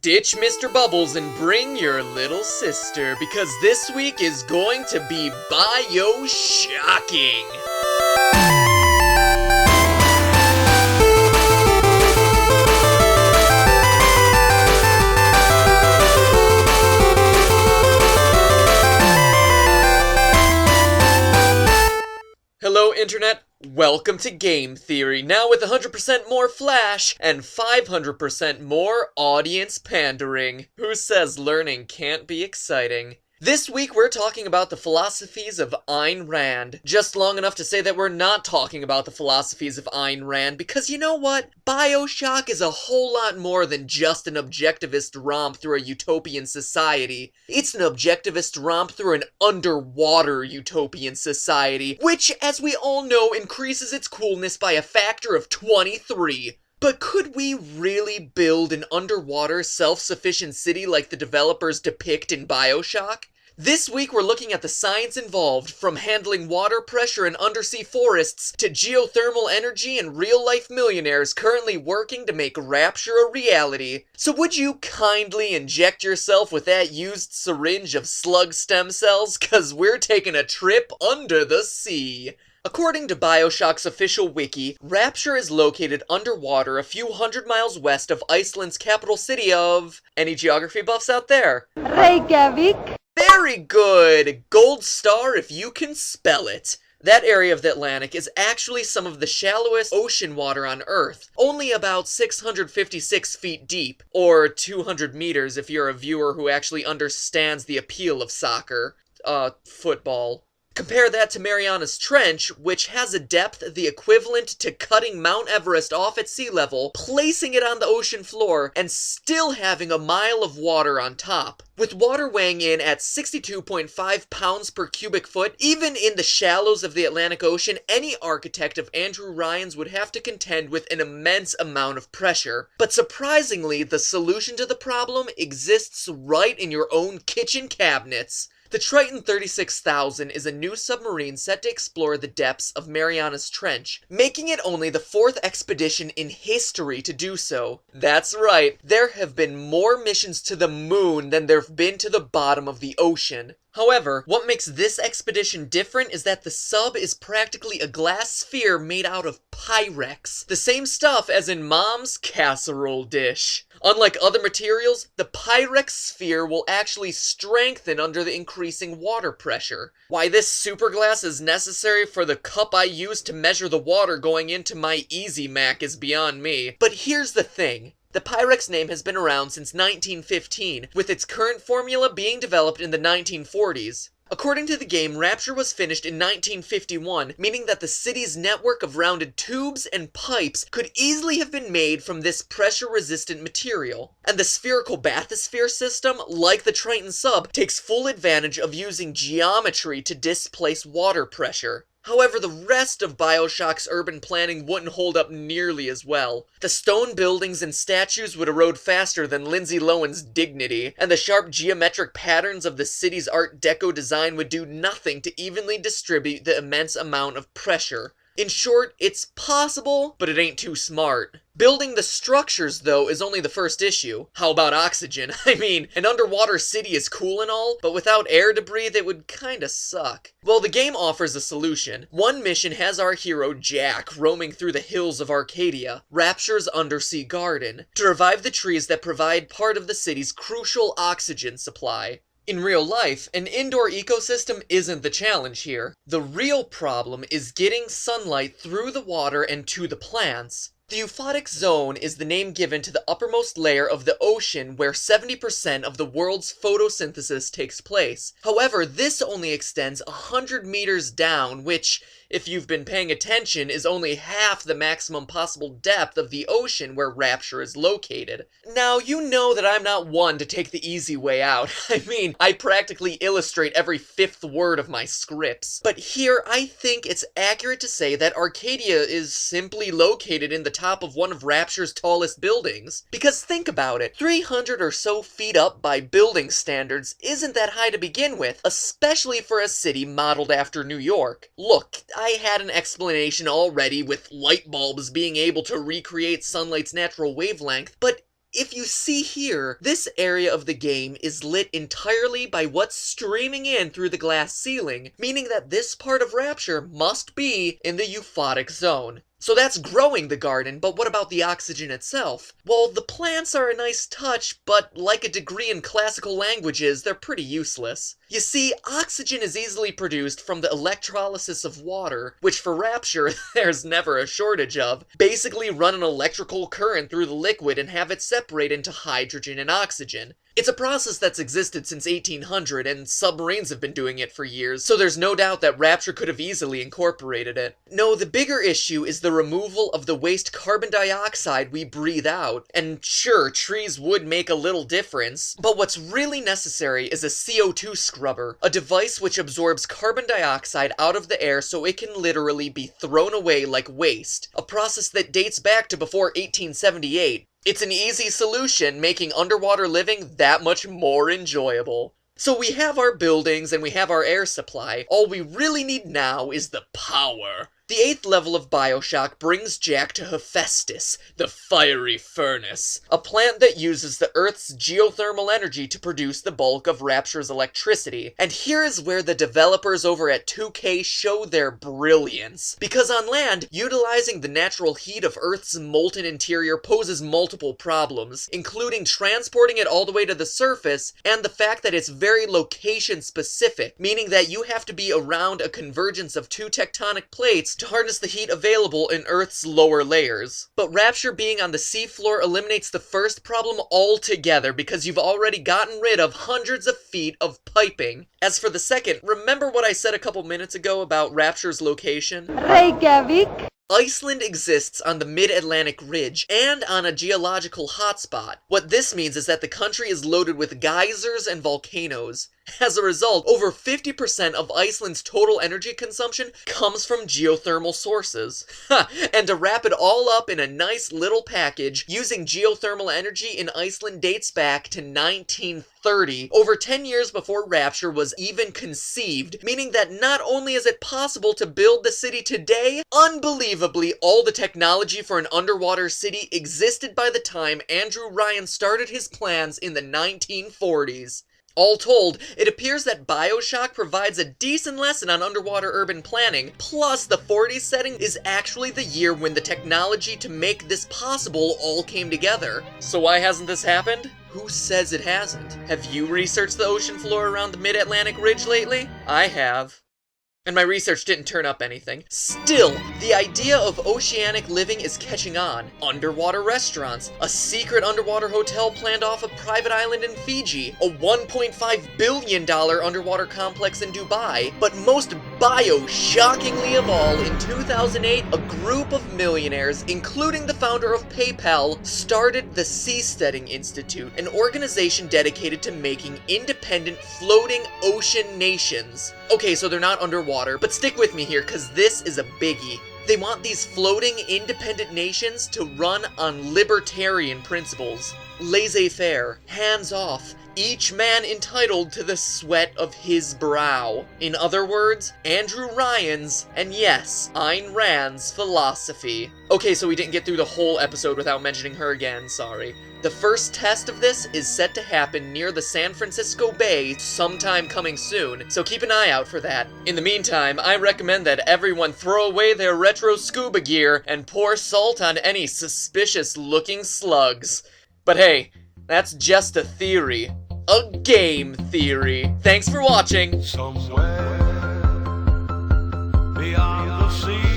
Ditch Mr. Bubbles and bring your little sister, because this week is going to be Bioshocking! Hello Internet, welcome to Game Theory, now with 100% more flash and 500% more audience pandering. Who says learning can't be exciting? This week we're talking about the philosophies of Ayn Rand. Just long enough to say that we're not talking about the philosophies of Ayn Rand, because you know what? Bioshock is a whole lot more than just an objectivist romp through a utopian society. It's an objectivist romp through an underwater utopian society, which, as we all know, increases its coolness by a factor of 23. But could we really build an underwater self-sufficient city like the developers depict in Bioshock? This week we're looking at the science involved, from handling water pressure in undersea forests to geothermal energy and real-life millionaires currently working to make Rapture a reality. So would you kindly inject yourself with that used syringe of slug stem cells, 'cause we're taking a trip under the sea. According to Bioshock's official wiki, Rapture is located underwater a few hundred miles west of Iceland's capital city of... Any geography buffs out there? Reykjavik. Very good! Gold star if you can spell it. That area of the Atlantic is actually some of the shallowest ocean water on Earth, only about 656 feet deep, or 200 meters if you're a viewer who actually understands the appeal of soccer. Football. Compare that to Mariana's Trench, which has a depth the equivalent to cutting Mount Everest off at sea level, placing it on the ocean floor, and still having a mile of water on top. With water weighing in at 62.5 pounds per cubic foot, even in the shallows of the Atlantic Ocean, any architect of Andrew Ryan's would have to contend with an immense amount of pressure. But surprisingly, the solution to the problem exists right in your own kitchen cabinets. The Triton 36,000 is a new submarine set to explore the depths of Mariana's Trench, making it only the 4th expedition in history to do so. That's right, there have been more missions to the moon than there've been to the bottom of the ocean. However, what makes this expedition different is that the sub is practically a glass sphere made out of Pyrex, the same stuff as in Mom's casserole dish. Unlike other materials, the Pyrex sphere will actually strengthen under the increasing water pressure. Why this superglass is necessary for the cup I use to measure the water going into my Easy Mac is beyond me. But here's the thing. The Pyrex name has been around since 1915, with its current formula being developed in the 1940s. According to the game, Rapture was finished in 1951, meaning that the city's network of rounded tubes and pipes could easily have been made from this pressure-resistant material. And the spherical bathysphere system, like the Triton sub, takes full advantage of using geometry to displace water pressure. However, the rest of Bioshock's urban planning wouldn't hold up nearly as well. The stone buildings and statues would erode faster than Lindsay Lohan's dignity, and the sharp geometric patterns of the city's Art Deco design would do nothing to evenly distribute the immense amount of pressure. In short, it's possible, but it ain't too smart. Building the structures, though, is only the first issue. How about oxygen? I mean, an underwater city is cool and all, but without air to breathe, it would kinda suck. Well, the game offers a solution. One mission has our hero, Jack, roaming through the hills of Arcadia, Rapture's undersea garden, to revive the trees that provide part of the city's crucial oxygen supply. In real life, an indoor ecosystem isn't the challenge here. The real problem is getting sunlight through the water and to the plants. The euphotic zone is the name given to the uppermost layer of the ocean where 70% of the world's photosynthesis takes place. However, this only extends 100 meters down, which, if you've been paying attention, is only half the maximum possible depth of the ocean where Rapture is located. Now, you know that I'm not one to take the easy way out. I mean, I practically illustrate every 5th word of my scripts. But here, I think it's accurate to say that Arcadia is simply located in the top of one of Rapture's tallest buildings. Because think about it, 300 or so feet up by building standards isn't that high to begin with, especially for a city modeled after New York. Look, I had an explanation already with light bulbs being able to recreate sunlight's natural wavelength, but If you see here, this area of the game is lit entirely by what's streaming in through the glass ceiling, meaning that this part of Rapture must be in the euphotic zone. So that's growing the garden, but what about the oxygen itself? Well, the plants are a nice touch, but like a degree in classical languages, they're pretty useless. You see, oxygen is easily produced from the electrolysis of water, which for Rapture, there's never a shortage of. Basically run an electrical current through the liquid and have it separate into hydrogen and oxygen. It's a process that's existed since 1800, and submarines have been doing it for years, so there's no doubt that Rapture could have easily incorporated it. No, the bigger issue is the removal of the waste carbon dioxide we breathe out. And sure, trees would make a little difference, but what's really necessary is a CO2 scrubber, a device which absorbs carbon dioxide out of the air so it can literally be thrown away like waste, a process that dates back to before 1878. It's an easy solution, making underwater living that much more enjoyable. So we have our buildings and we have our air supply. All we really need now is the power. The 8th level of Bioshock brings Jack to Hephaestus, the fiery furnace, a plant that uses the Earth's geothermal energy to produce the bulk of Rapture's electricity. And here is where the developers over at 2K show their brilliance. Because on land, utilizing the natural heat of Earth's molten interior poses multiple problems, including transporting it all the way to the surface, and the fact that it's very location specific, meaning that you have to be around a convergence of two tectonic plates to harness the heat available in Earth's lower layers. But Rapture being on the seafloor eliminates the first problem altogether because you've already gotten rid of hundreds of feet of piping. As for the second, remember what I said a couple minutes ago about Rapture's location? Reykjavik. Iceland exists on the mid-Atlantic ridge and on a geological hotspot. What this means is that the country is loaded with geysers and volcanoes. As a result, over 50% of Iceland's total energy consumption comes from geothermal sources. And to wrap it all up in a nice little package, using geothermal energy in Iceland dates back to 1930, over 10 years before Rapture was even conceived, meaning that not only is it possible to build the city today, unbelievably, all the technology for an underwater city existed by the time Andrew Ryan started his plans in the 1940s. All told, it appears that Bioshock provides a decent lesson on underwater urban planning, plus the 40s setting is actually the year when the technology to make this possible all came together. So why hasn't this happened? Who says it hasn't? Have you researched the ocean floor around the mid-Atlantic ridge lately? I have. And my research didn't turn up anything. Still, the idea of oceanic living is catching on. Underwater restaurants, a secret underwater hotel planned off a private island in Fiji, a $1.5 billion underwater complex in Dubai. But most Bioshockingly of all, in 2008, a group of millionaires, including the founder of PayPal, started the Seasteading Institute, an organization dedicated to making independent floating ocean nations. Okay, so they're not underwater, but stick with me here, because this is a biggie. They want these floating, independent nations to run on libertarian principles. Laissez-faire, hands-off, each man entitled to the sweat of his brow. In other words, Andrew Ryan's, and yes, Ayn Rand's philosophy. Okay, so we didn't get through the whole episode without mentioning her again, sorry. The first test of this is set to happen near the San Francisco Bay sometime coming soon, so keep an eye out for that. In the meantime, I recommend that everyone throw away their retro scuba gear and pour salt on any suspicious-looking slugs. But hey, that's just a theory. A game theory. Thanks for watching. Somewhere beyond the sea.